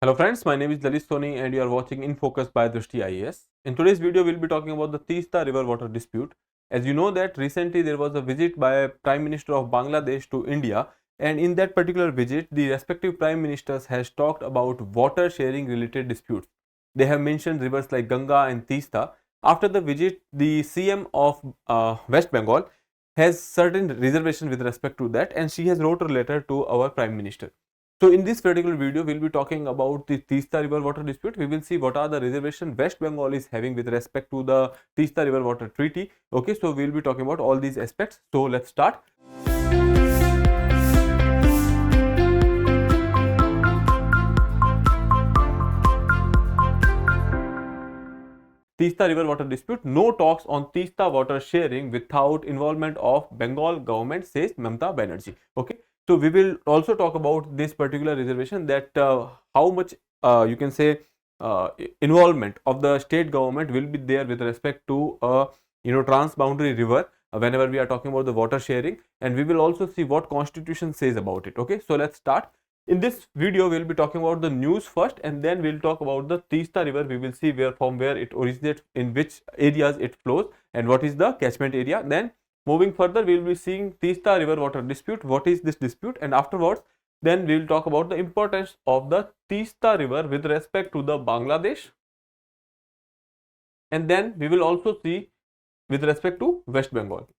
Hello friends, my name is Lalit Soni and you are watching In Focus by Drishti IAS. In today's video, we'll be talking about the Teesta River water dispute. As you know that recently there was a visit by Prime Minister of Bangladesh to India, and in that particular visit, the respective Prime Ministers has talked about water sharing related disputes. They have mentioned rivers like Ganga and Teesta. After the visit, the CM of West Bengal has certain reservation with respect to that, and she has wrote a letter to our Prime Minister. So in this particular video, we'll be talking about the Teesta River water dispute. We will see what are the reservations West Bengal is having with respect to the Teesta River water treaty. Okay, so we'll be talking about all these aspects. So let's start. Teesta River water dispute. No talks on Teesta water sharing without involvement of Bengal government, says Mamata Banerjee. Okay. So we will also talk about this particular reservation, that how much you can say involvement of the state government will be there with respect to transboundary river whenever we are talking about the water sharing, and we will also see what constitution says about it. Okay, so let's start. In this video, we will be talking about the news first, and then we will talk about the Teesta River. We will see from where it originates, in which areas it flows, and what is the catchment area. Then moving further, we will be seeing Teesta River water dispute. What is this dispute? And afterwards, then we will talk about the importance of the Teesta River with respect to the Bangladesh. And then we will also see with respect to West Bengal.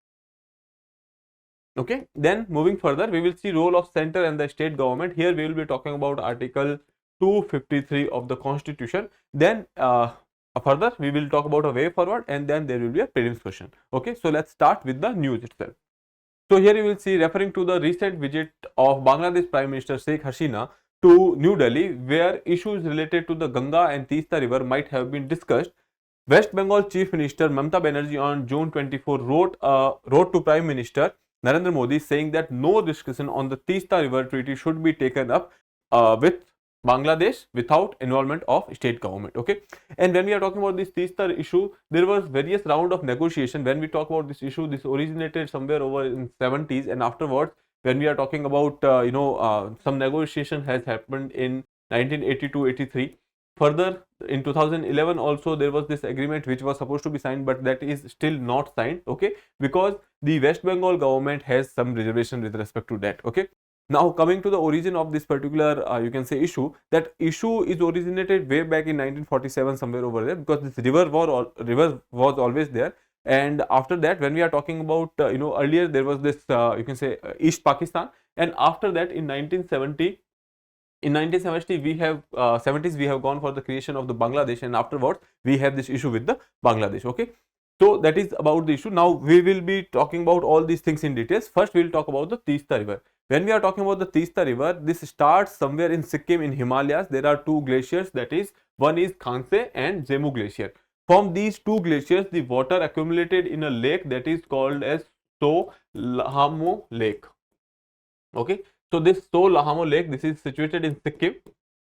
Okay, then moving further, we will see role of center and the state government. Here we will be talking about Article 253 of the Constitution. Then further, we will talk about a way forward, and then there will be a prelims question. Okay, so let's start with the news itself. So here you will see, referring to the recent visit of Bangladesh Prime Minister Sheikh Hasina to New Delhi, where issues related to the Ganga and Teesta River might have been discussed, West Bengal Chief Minister Mamata Banerjee on June 24 wrote to Prime Minister Narendra Modi saying that no discussion on the Teesta River Treaty should be taken up with Bangladesh without involvement of state government. Okay, and when we are talking about this Teesta issue, there was various round of negotiation. When we talk about this issue, this originated somewhere over in 70s, and afterwards, when we are talking about some negotiation has happened in 1982-83. Further, in 2011 also there was this agreement which was supposed to be signed, but that is still not signed. Okay, because the West Bengal government has some reservation with respect to that. Okay, now coming to the origin of this particular you can say issue, that issue is originated way back in 1947 somewhere over there, because this river was always there. And after that, when we are talking about earlier there was this you can say East Pakistan, and after that in 1970 we have 70s we have gone for the creation of the Bangladesh, and afterwards we have this issue with the Bangladesh. Okay, so that is about the issue. Now we will be talking about all these things in details. First we will talk about the Teesta River. When we are talking about the Teesta River, this starts somewhere in Sikkim in Himalayas. There are two glaciers, that is, one is Khanse and Zemu glacier. From these two glaciers, the water accumulated in a lake that is called as So Lahamo Lake. Okay, so this So Lahamo Lake, this is situated in Sikkim,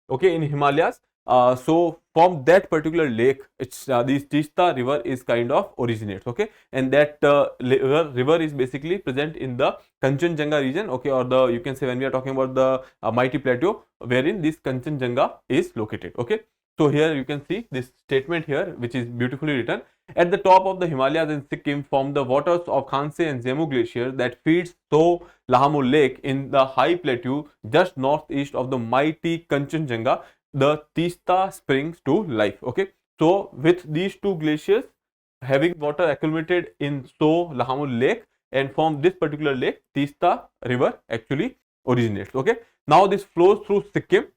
okay, in Himalayas. So from that particular lake, it's this Teesta River is kind of originates. Okay, and that river is basically present in the Kanchenjunga region. Okay, or the, you can say, when we are talking about the mighty plateau wherein this Kanchenjunga is located. Okay, so here you can see this statement here, which is beautifully written. At the top of the Himalayas in Sikkim, from the waters of Khanse and Zemu glacier that feeds So Lahamo Lake in the high plateau just northeast of the mighty Kanchenjunga, the Teesta springs to life. Okay, so with these two glaciers having water accumulated in So Lahamo Lake, and from this particular lake, Teesta River actually originates. Okay, now this flows through Sikkim.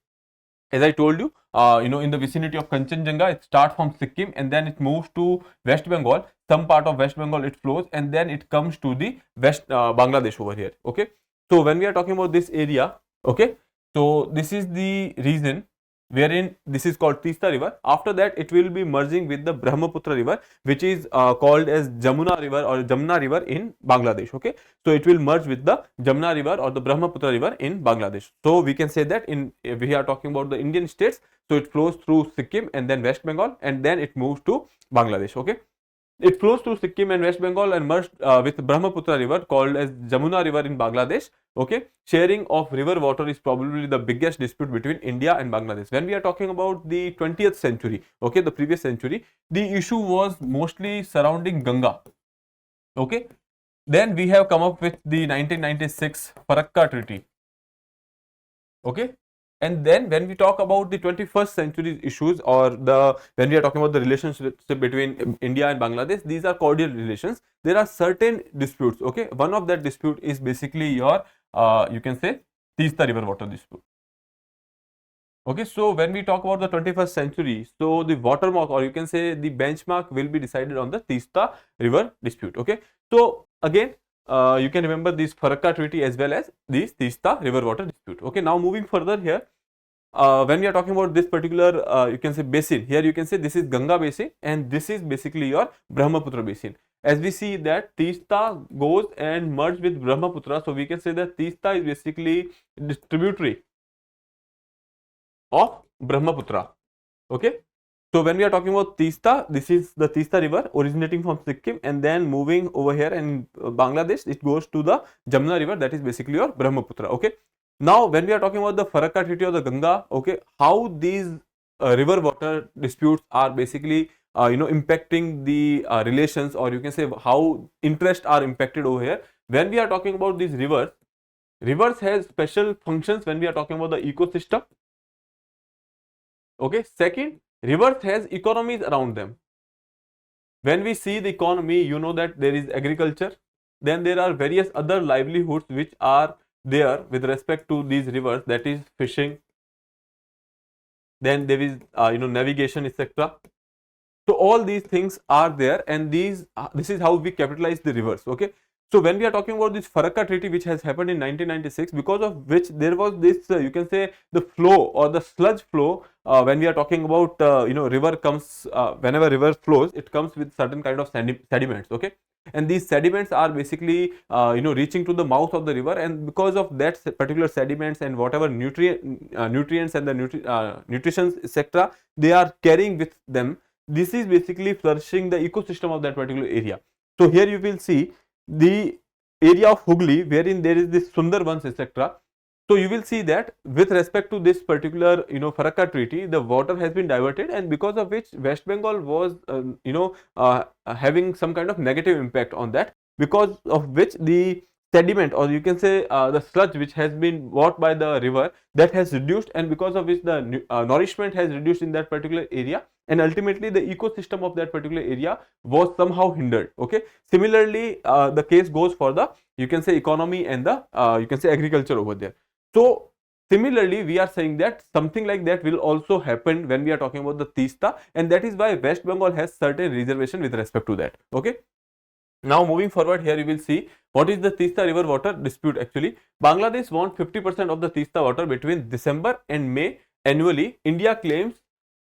As I told you, in the vicinity of Kanchenjunga, it starts from Sikkim and then it moves to West Bengal. Some part of West Bengal it flows, and then it comes to the West Bangladesh over here. Okay, so when we are talking about this area, okay, so this is the region wherein this is called Teesta River. After that, it will be merging with the Brahmaputra River, which is called as Jamuna River or Jamna River in Bangladesh. Okay, so it will merge with the Jamna River or the Brahmaputra River in Bangladesh. So we can say that if we are talking about the Indian states, so it flows through Sikkim and then West Bengal, and then it moves to Bangladesh. Okay, It flows through Sikkim and West Bengal and merged with Brahmaputra river called as Jamuna river in Bangladesh. Okay, sharing of river water is probably the biggest dispute between India and Bangladesh. When we are talking about the 20th century, okay, the previous century, the issue was mostly surrounding Ganga. Okay, then we have come up with the 1996 Farakka Treaty. Okay, and then when we talk about the 21st century issues, or when we are talking about the relationship between India and Bangladesh, these are cordial relations. There are certain disputes. Okay, one of that dispute is basically your you can say Teesta river water dispute. Okay, so when we talk about the 21st century, so the watermark, or you can say the benchmark, will be decided on the Teesta river dispute. Okay, so again, you can remember this Farakka Treaty as well as this Teesta river water dispute. Okay, now moving further here, when we are talking about this particular you can say basin, here you can say this is Ganga basin and this is basically your Brahmaputra basin. As we see that Teesta goes and merges with Brahmaputra, so we can say that Teesta is basically distributary of Brahmaputra. Okay, so when we are talking about Teesta, this is the Teesta river originating from Sikkim and then moving over here in Bangladesh, it goes to the Jamuna river, that is basically your Brahmaputra. Okay, now when we are talking about the Farakka Treaty of the Ganga, okay, how these river water disputes are basically impacting the relations, or you can say how interests are impacted over here. When we are talking about these rivers has special functions when we are talking about the ecosystem. Okay, second, rivers has economies around them. When we see the economy, you know that there is agriculture, then there are various other livelihoods which are there with respect to these rivers, that is fishing, then there is navigation, etc. So all these things are there, and this is how we capitalize the rivers. Okay, so when we are talking about this Farakka Treaty which has happened in 1996, because of which there was this you can say the flow or the sludge flow, when we are talking about river comes, whenever river flows, it comes with certain kind of sediments. Okay, and these sediments are basically reaching to the mouth of the river, and because of that particular sediments and whatever nutrients and the nutrition etc they are carrying with them, this is basically flourishing the ecosystem of that particular area. So here you will see the area of Hooghly wherein there is this Sundarbans etc. So you will see that with respect to this particular Farakka Treaty, the water has been diverted, and because of which West Bengal was having some kind of negative impact on that, because of which the sediment, or you can say the sludge which has been brought by the river, that has reduced, and because of which the nourishment has reduced in that particular area, and ultimately the ecosystem of that particular area was somehow hindered. Okay, similarly the case goes for the you can say economy and the you can say agriculture over there. So similarly we are saying that something like that will also happen when we are talking about the Teesta, and that is why West Bengal has certain reservation with respect to that. Okay, now moving forward, here you will see what is the Teesta river water dispute. Actually, Bangladesh wants 50% of the Teesta water between December and May annually. India claims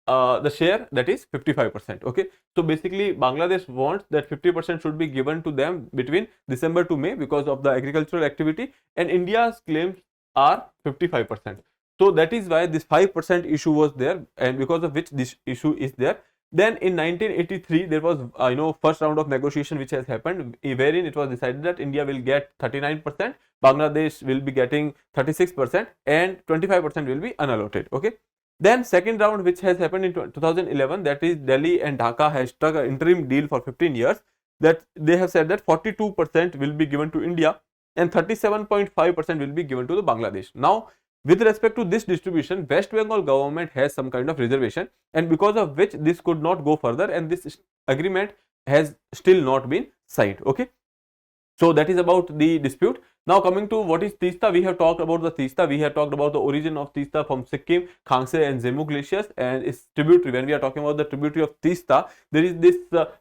the share, that is 55%. Okay, so basically Bangladesh wants that 50% should be given to them between December to May because of the agricultural activity, and India's claims are 55%. So that is why this 5% issue was there, and because of which this issue is there. Then in 1983 there was first round of negotiation which has happened, wherein it was decided that India will get 39%, Bangladesh will be getting 36%, and 25% will be unallotted. Okay, then second round which has happened in 2011, that is Delhi and Dhaka has struck an interim deal for 15 years, that they have said that 42% will be given to India and 37.5% will be given to the Bangladesh. Now with respect to this distribution, West Bengal government has some kind of reservation, and because of which this could not go further, and this agreement has still not been signed. Okay, so that is about the dispute. Now coming to what is Teesta, we have talked about the Teesta, we have talked about the origin of Teesta from Sikkim, Khangse and Zemu glaciers and its tributary. When we are talking about the tributary of Teesta, there is this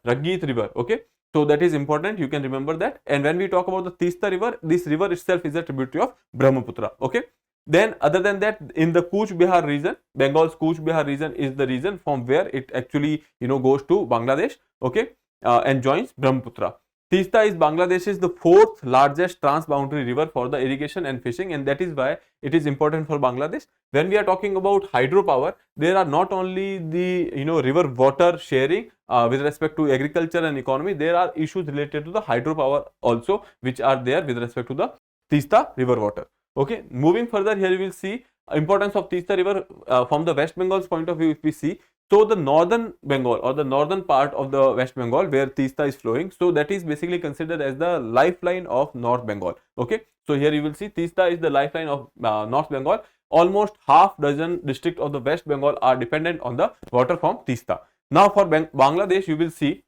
Ragit river. Okay, so that is important, you can remember that. And when we talk about the Teesta river, this river itself is a tributary of Brahmaputra. Okay, then other than that, in the Cooch Behar region, Bengal's Cooch Behar region is the region from where it actually goes to Bangladesh. Okay, and joins Brahmaputra. Teesta is Bangladesh's the fourth largest transboundary river for the irrigation and fishing, and that is why it is important for Bangladesh. When we are talking about hydropower, there are not only the river water sharing with respect to agriculture and economy, there are issues related to the hydropower also, which are there with respect to the Teesta river water. Okay, moving further, here you will see importance of Teesta river from the West Bengal's point of view. If we see, so the northern Bengal or the northern part of the West Bengal where Teesta is flowing, so that is basically considered as the lifeline of North Bengal. Okay, so here you will see Teesta is the lifeline of North Bengal. Almost half dozen districts of the West Bengal are dependent on the water from Teesta. Now for Bangladesh, you will see,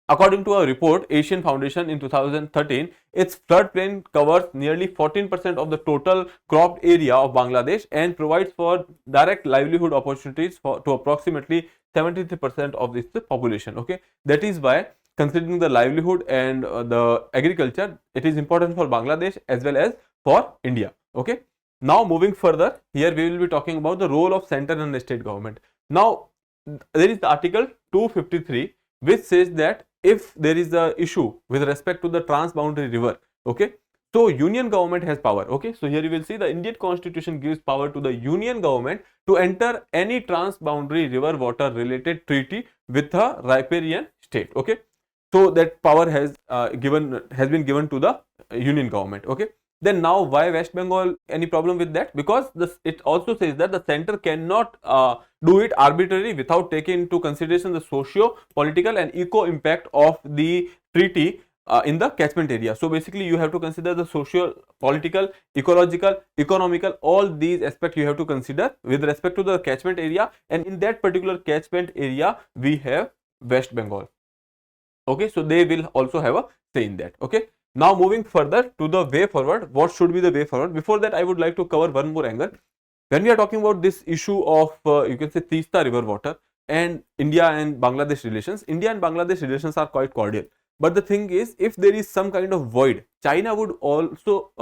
according to a report, Asian Foundation in 2013, its floodplain covers nearly 14% of the total cropped area of Bangladesh and provides for direct livelihood opportunities to approximately 73% of its population. Okay, that is why, considering the livelihood and the agriculture, it is important for Bangladesh as well as for India. Okay, now moving further, here we will be talking about the role of center and the state government. Now there is the article 253, which says that if there is a issue with respect to the transboundary river, okay, so union government has power. Okay, so here you will see the Indian constitution gives power to the union government to enter any transboundary river water related treaty with a riparian state. Okay, so that power has been given to the union government. Okay, then now why West Bengal? Any problem with that? Because it also says that the center cannot do it arbitrarily without taking into consideration the socio-political and eco-impact of the treaty in the catchment area. So basically you have to consider the socio-political, ecological, economical, all these aspects you have to consider with respect to the catchment area, and in that particular catchment area we have West Bengal. Okay, so they will also have a say in that. Okay, now moving further to the way forward, what should be the way forward? Before that, I would like to cover one more angle. When we are talking about this issue of you can say Teesta river water and India and Bangladesh relations, India and Bangladesh relations are quite cordial. But the thing is, if there is some kind of void, China would also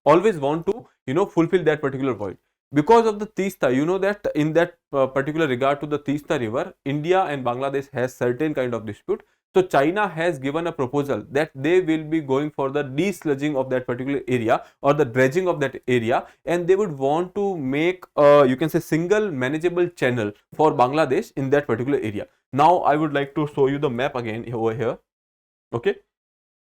always want to fulfill that particular void. Because of the Teesta, you know that in that particular regard to the Teesta river, India and Bangladesh has certain kind of dispute. So China has given a proposal that they will be going for the desludging of that particular area or the dredging of that area, and they would want to make you can say single manageable channel for Bangladesh in that particular area. Now I would like to show you the map again over here. Okay,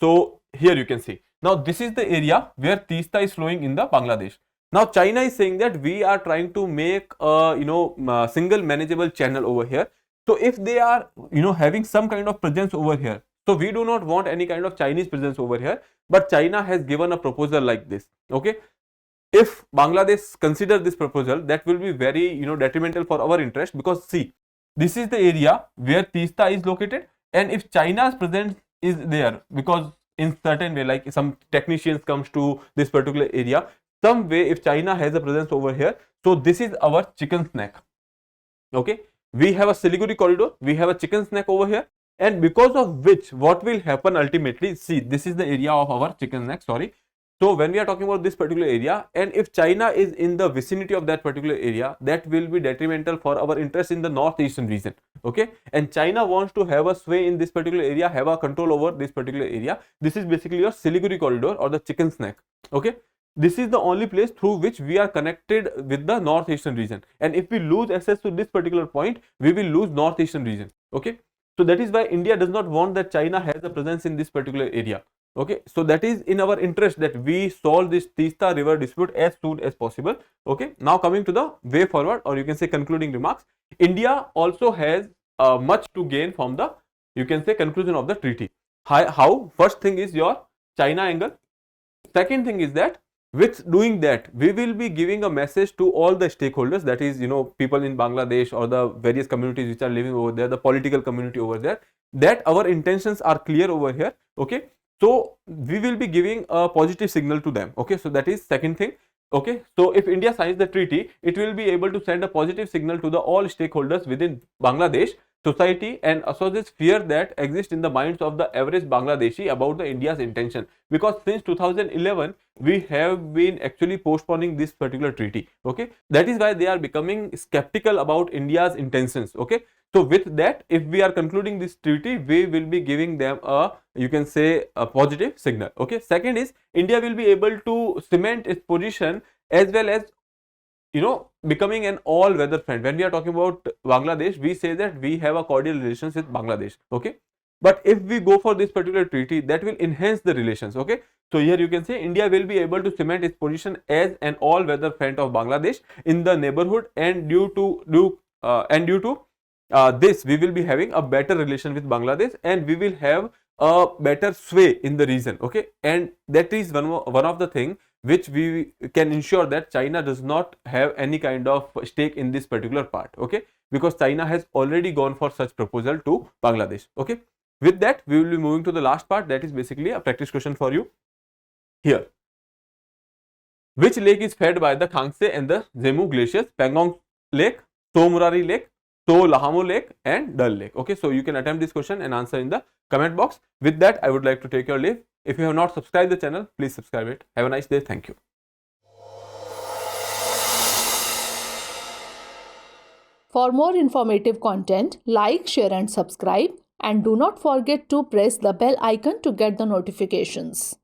so here you can see, now this is the area where Teesta is flowing in the Bangladesh. Now China is saying that we are trying to make a single manageable channel over here. So if they are having some kind of presence over here, so we do not want any kind of Chinese presence over here, but China has given a proposal like this. Okay, if Bangladesh consider this proposal, that will be very detrimental for our interest, because see, this is the area where Teesta is located, and if China's presence is there, because in certain way, like some technicians comes to this particular area, some way if China has a presence over here, so this is our chicken snack. Okay, we have a Siliguri corridor, we have a chicken snack over here, and because of which what will happen ultimately, see, this is the area of our chicken snack, sorry. So when we are talking about this particular area, and if China is in the vicinity of that particular area, that will be detrimental for our interest in the northeastern region. Okay, and China wants to have a sway in this particular area, have a control over this particular area. This is basically your Siliguri corridor or the chicken snack. Okay, this is the only place through which we are connected with the northeastern region, and if we lose access to this particular point, we will lose northeastern region. Okay, so that is why India does not want that China has a presence in this particular area. Okay, so that is in our interest that we solve this Teesta river dispute as soon as possible. Okay, now coming to the way forward, or you can say concluding remarks, India also has much to gain from the you can say conclusion of the treaty. How? First thing is your China angle. Second thing is that with doing that, we will be giving a message to all the stakeholders, that is people in Bangladesh or the various communities which are living over there, the political community over there, that our intentions are clear over here. Okay, so we will be giving a positive signal to them. Okay, so that is second thing. Okay, so if India signs the treaty, it will be able to send a positive signal to the all stakeholders within Bangladesh society and associates fear that exists in the minds of the average Bangladeshi about the India's intention, because since 2011 we have been actually postponing this particular treaty. Okay, that is why they are becoming skeptical about India's intentions. Okay, So with that, if we are concluding this treaty, we will be giving them a, you can say, a positive signal. Okay. Second is India will be able to cement its position as well as, you know, becoming an all-weather friend. When we are talking about Bangladesh, we say that we have a cordial relations with Bangladesh. Okay. But if we go for this particular treaty, that will enhance the relations. Okay. So here you can say India will be able to cement its position as an all-weather friend of Bangladesh in the neighborhood, and due to this, we will be having a better relation with Bangladesh, and we will have a better sway in the region. Okay. And that is one of the thing which we can ensure that China does not have any kind of stake in this particular part. Okay. Because China has already gone for such proposal to Bangladesh. Okay. With that, we will be moving to the last part, that is basically a practice question for you here. Which lake is fed by the Khangse and the Zemu glaciers? Pangong Lake, Tomurari Lake, Lahamo Lake, and Dal Lake. Okay, so you can attempt this question and answer in the comment box. With that, I would like to take your leave. If you have not subscribed the channel, please subscribe it. Have a nice day. Thank you. For more informative content, like, share and subscribe, and do not forget to press the bell icon to get the notifications.